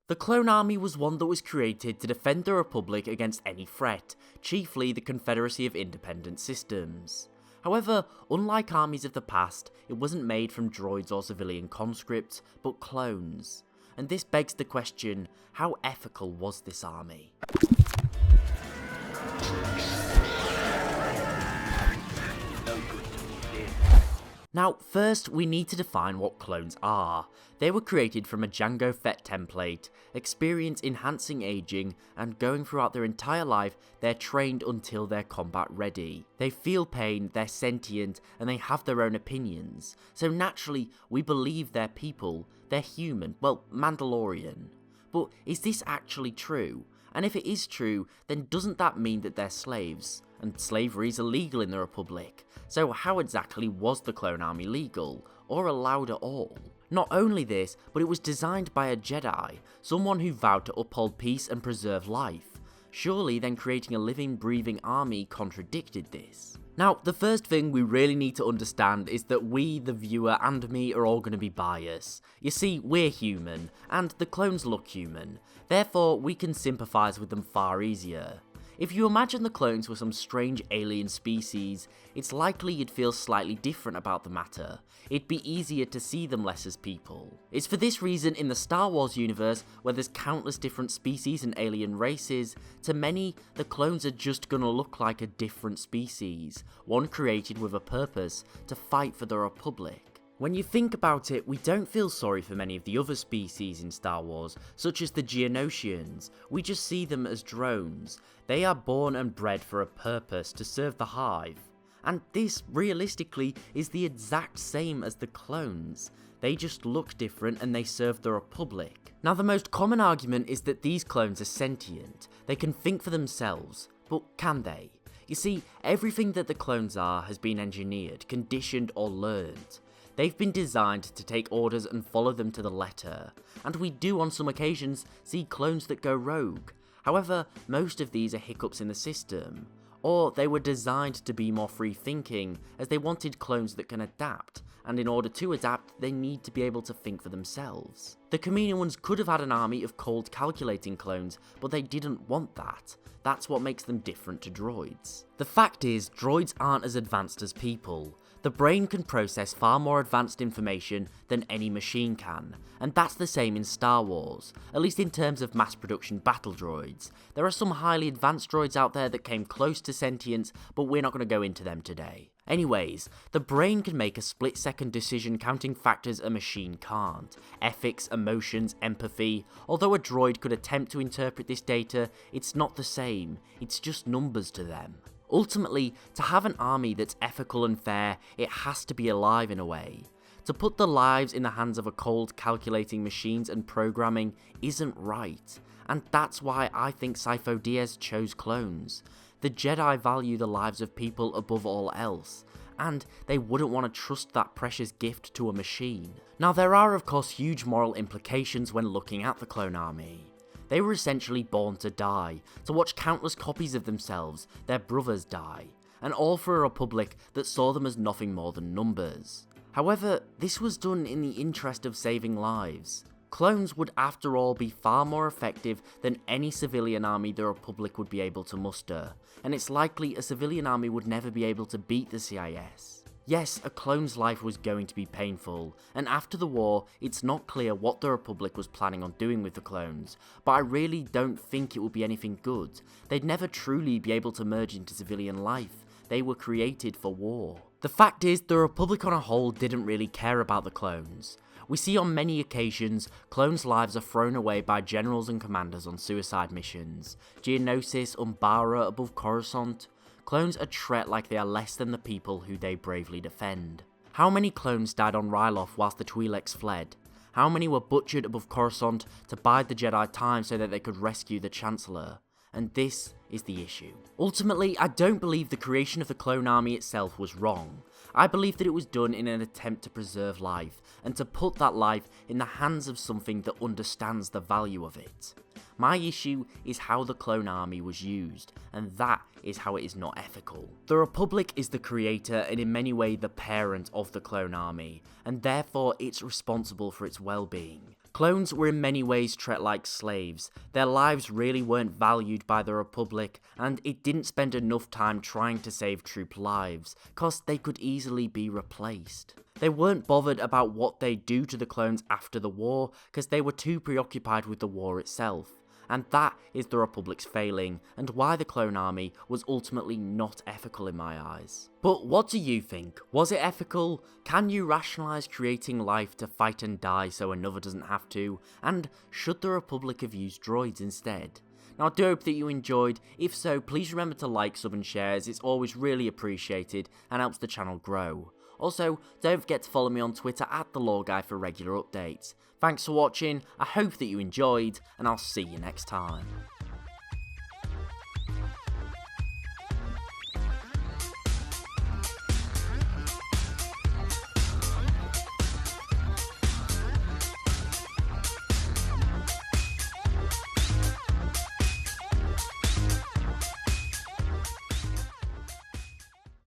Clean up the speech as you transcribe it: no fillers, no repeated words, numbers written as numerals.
The clone army was one that was created to defend the Republic against any threat, chiefly the Confederacy of Independent Systems. However, unlike armies of the past, it wasn't made from droids or civilian conscripts, but clones. And this begs the question, how ethical was this army? Now, first we need to define what clones are. They were created from a Jango Fett template, experience enhancing aging, and going throughout their entire life, they're trained until they're combat ready. They feel pain, they're sentient, and they have their own opinions. So naturally, we believe they're people, they're human, well, Mandalorian. But is this actually true? And if it is true, then doesn't that mean that they're slaves? And slavery is illegal in the Republic. So how exactly was the clone army legal, or allowed at all? Not only this, but it was designed by a Jedi, someone who vowed to uphold peace and preserve life. Surely then creating a living, breathing army contradicted this. Now, the first thing we really need to understand is that we, the viewer, and me are all going to be biased. You see, we're human, and the clones look human, therefore we can sympathise with them far easier. If you imagine the clones were some strange alien species, it's likely you'd feel slightly different about the matter. It'd be easier to see them less as people. It's for this reason in the Star Wars universe, where there's countless different species and alien races, to many, the clones are just gonna look like a different species, one created with a purpose, to fight for the Republic. When you think about it, we don't feel sorry for many of the other species in Star Wars, such as the Geonosians. We just see them as drones. They are born and bred for a purpose, to serve the Hive. And this, realistically, is the exact same as the clones. They just look different and they serve the Republic. Now, the most common argument is that these clones are sentient. They can think for themselves, but can they? You see, everything that the clones are has been engineered, conditioned or learned. They've been designed to take orders and follow them to the letter, and we do on some occasions see clones that go rogue. However, most of these are hiccups in the system, or they were designed to be more free thinking as they wanted clones that can adapt, and in order to adapt they need to be able to think for themselves. The Kaminoans could have had an army of cold calculating clones, but they didn't want that. That's what makes them different to droids. The fact is, droids aren't as advanced as people. The brain can process far more advanced information than any machine can, and that's the same in Star Wars, at least in terms of mass production battle droids. There are some highly advanced droids out there that came close to sentience, but we're not going to go into them today. Anyways, the brain can make a split-second decision counting factors a machine can't. Ethics, emotions, empathy. Although a droid could attempt to interpret this data, it's not the same, it's just numbers to them. Ultimately, to have an army that's ethical and fair, it has to be alive in a way. To put the lives in the hands of a cold calculating machines and programming isn't right, and that's why I think Sifo Dyas chose clones. The Jedi value the lives of people above all else, and they wouldn't want to trust that precious gift to a machine. Now, there are of course huge moral implications when looking at the clone army. They were essentially born to die, to watch countless copies of themselves, their brothers, die, and all for a republic that saw them as nothing more than numbers. However, this was done in the interest of saving lives. Clones would after all be far more effective than any civilian army the Republic would be able to muster, and it's likely a civilian army would never be able to beat the CIS. Yes, a clone's life was going to be painful, and after the war, it's not clear what the Republic was planning on doing with the clones, but I really don't think it would be anything good. They'd never truly be able to merge into civilian life. They were created for war. The fact is, the Republic on a whole didn't really care about the clones. We see on many occasions, clones' lives are thrown away by generals and commanders on suicide missions. Geonosis, Umbara above Coruscant. Clones are treated like they are less than the people who they bravely defend. How many clones died on Ryloth whilst the Twi'leks fled? How many were butchered above Coruscant to bide the Jedi time so that they could rescue the Chancellor? And this is the issue. Ultimately, I don't believe the creation of the clone army itself was wrong. I believe that it was done in an attempt to preserve life, and to put that life in the hands of something that understands the value of it. My issue is how the clone army was used, and that is how it is not ethical. The Republic is the creator and in many ways the parent of the clone army, and therefore it's responsible for its well-being. Clones were in many ways treated like slaves. Their lives really weren't valued by the Republic, and it didn't spend enough time trying to save troop lives, cause they could easily be replaced. They weren't bothered about what they'd do to the clones after the war, cause they were too preoccupied with the war itself. And that is the Republic's failing, and why the clone army was ultimately not ethical in my eyes. But what do you think? Was it ethical? Can you rationalise creating life to fight and die so another doesn't have to? And should the Republic have used droids instead? Now I do hope that you enjoyed. If so, please remember to like, sub and share, as it's always really appreciated and helps the channel grow. Also, don't forget to follow me on Twitter at TheLoreGuy for regular updates. Thanks for watching, I hope that you enjoyed, and I'll see you next time.